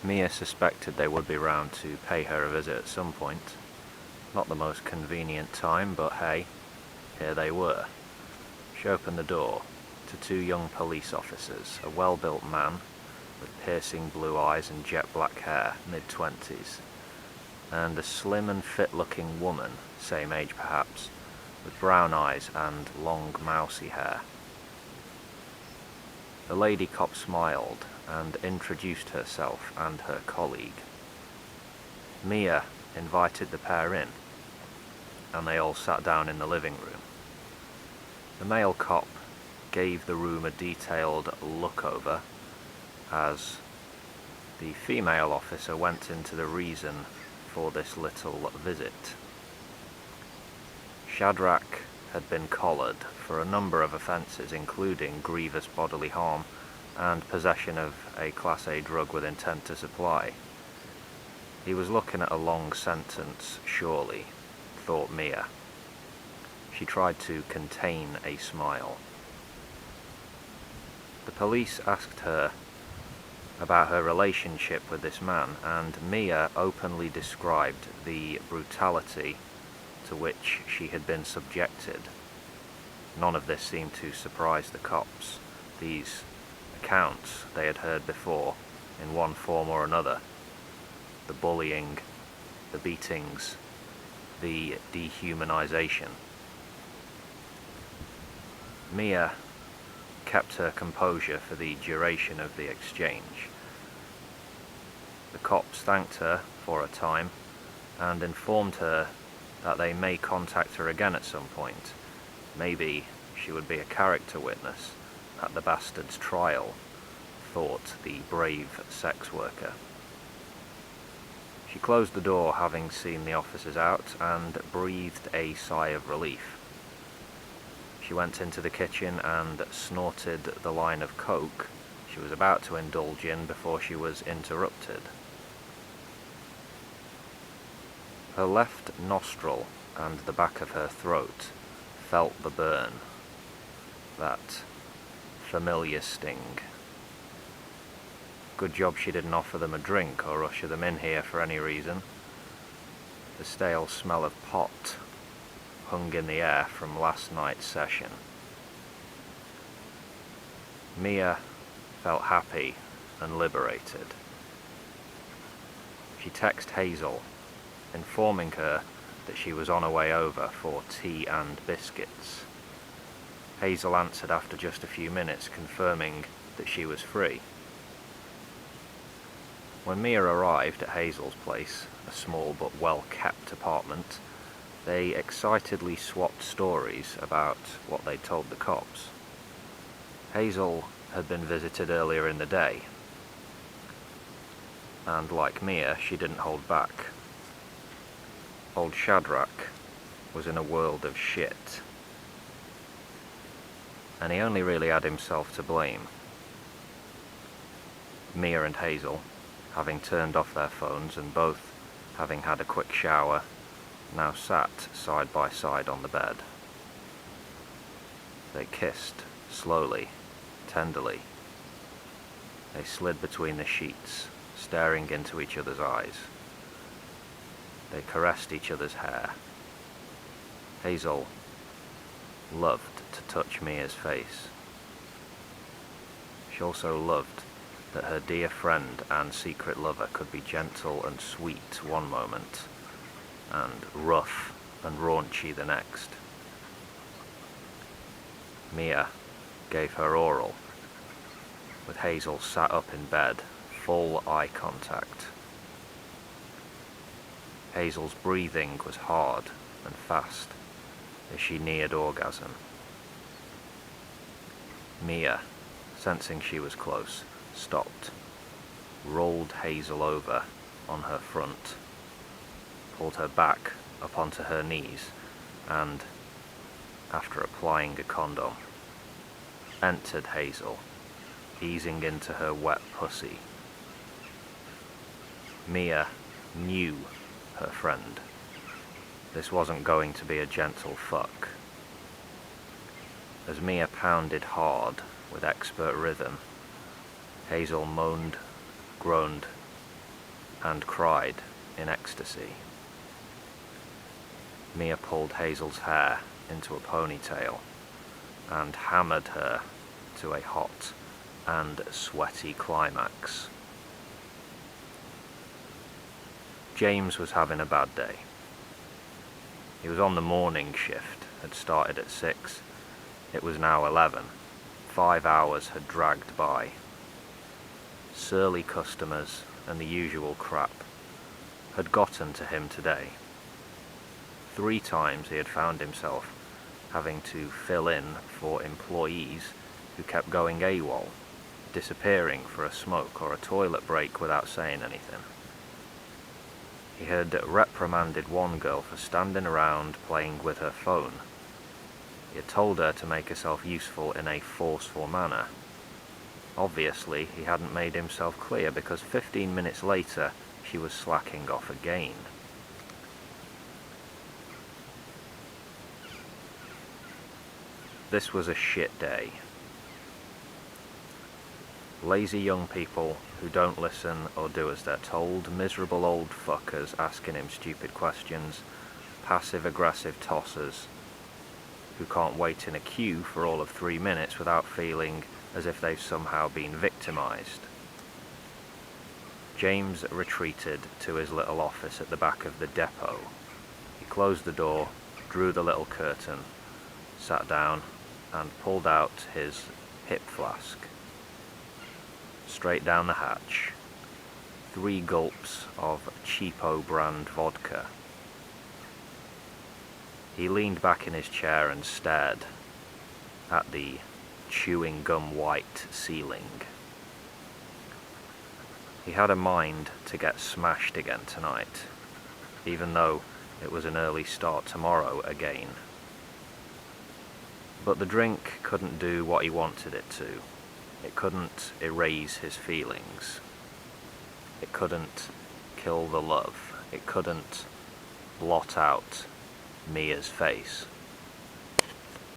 Mia suspected they would be round to pay her a visit at some point. Not the most convenient time, but hey, here they were. She opened the door to two young police officers, a well-built man with piercing blue eyes and jet black hair, mid-20s, and a slim and fit-looking woman, same age perhaps, with brown eyes and long mousy hair. The lady cop smiled and introduced herself and her colleague. Mia invited the pair in, and they all sat down in the living room. The male cop gave the room a detailed look-over as the female officer went into the reason for this little visit. Shadrach had been collared for a number of offences, including grievous bodily harm and possession of a Class A drug with intent to supply. He was looking at a long sentence, surely, thought Mia. She tried to contain a smile. The police asked her about her relationship with this man, and Mia openly described the brutality to which she had been subjected. None of this seemed to surprise the cops. These accounts they had heard before in one form or another. The bullying, the beatings, the dehumanization. Mia kept her composure for the duration of the exchange. The cops thanked her for a time and informed her that they may contact her again at some point. Maybe she would be a character witness at the bastard's trial, thought the brave sex worker. She closed the door, having seen the officers out, and breathed a sigh of relief. She went into the kitchen and snorted the line of coke she was about to indulge in before she was interrupted. Her left nostril and the back of her throat felt the burn, that familiar sting. Good job she didn't offer them a drink or usher them in here for any reason. The stale smell of pot hung in the air from last night's session. Mia felt happy and liberated. She texted Hazel, informing her that she was on her way over for tea and biscuits. Hazel answered after just a few minutes, confirming that she was free. When Mia arrived at Hazel's place, a small but well-kept apartment, they excitedly swapped stories about what they'd told the cops. Hazel had been visited earlier in the day, and like Mia, she didn't hold back. Old Shadrach was in a world of shit, and he only really had himself to blame. Mia and Hazel, having turned off their phones and both having had a quick shower, now sat side by side on the bed. They kissed, slowly, tenderly. They slid between the sheets, staring into each other's eyes. They caressed each other's hair. Hazel loved to touch Mia's face. She also loved that her dear friend and secret lover could be gentle and sweet one moment, and rough and raunchy the next. Mia gave her oral, with Hazel sat up in bed, full eye contact. Hazel's breathing was hard and fast as she neared orgasm. Mia, sensing she was close, stopped, rolled Hazel over on her front, pulled her back up onto her knees, and, after applying a condom, entered Hazel, easing into her wet pussy. Mia knew her friend. This wasn't going to be a gentle fuck. As Mia pounded hard with expert rhythm, Hazel moaned, groaned, and cried in ecstasy. Mia pulled Hazel's hair into a ponytail and hammered her to a hot and sweaty climax. James was having a bad day. He was on the morning shift, had started at 6. It was now 11. 5 hours had dragged by. Surly customers and the usual crap had gotten to him today. 3 times he had found himself having to fill in for employees who kept going AWOL, disappearing for a smoke or a toilet break without saying anything. He had reprimanded one girl for standing around playing with her phone. He had told her to make herself useful in a forceful manner. Obviously, he hadn't made himself clear, because 15 minutes later, she was slacking off again. This was a shit day. Lazy young people who don't listen or do as they're told, miserable old fuckers asking him stupid questions, passive-aggressive tossers who can't wait in a queue for all of 3 minutes without feeling as if they've somehow been victimized. James retreated to his little office at the back of the depot. He closed the door, drew the little curtain, sat down, and pulled out his hip flask. Straight down the hatch, 3 gulps of cheapo brand vodka. He leaned back in his chair and stared at the chewing gum white ceiling. He had a mind to get smashed again tonight, even though it was an early start tomorrow again. But the drink couldn't do what he wanted it to. It couldn't erase his feelings. It couldn't kill the love. It couldn't blot out Mia's face.